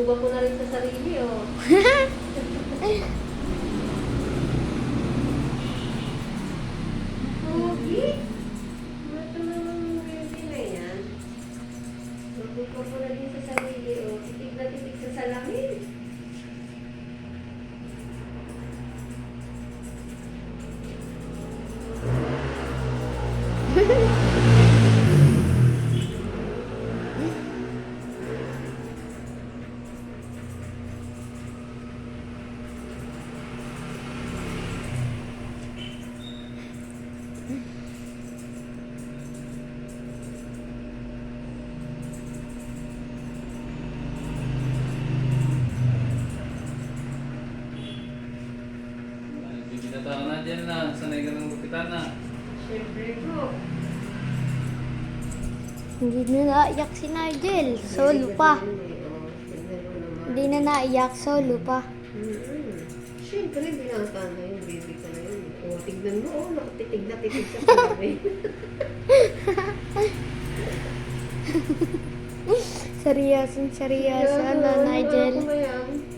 Tulugan ko na rin sa sarili, oh. Pogi? Ito naman yung baby na yan. Tulugan ko na rin sa sarili, oh. Titig na titig sa salamin. Binata na dyan na. Sanay ka ng gupitan na. Siyempre po. Hindi na naiyak si Nigel. Solo pa. Hindi na naiyak. Solo pa. Siyempre, binata na yun. Baby ka na yun. O, tignan mo, oh. Nakatitig na titig sa salamin. Seryoso na, Nigel. Ano ba yan?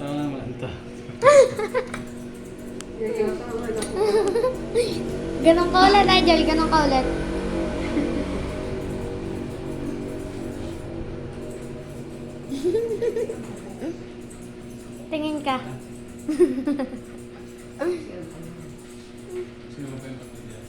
Saan naman ito? Nagkakaman ako. Ganun ka ulit, Nigel. Ganun ka ulit. Tingin ka. Sino ba yung kapatid yan?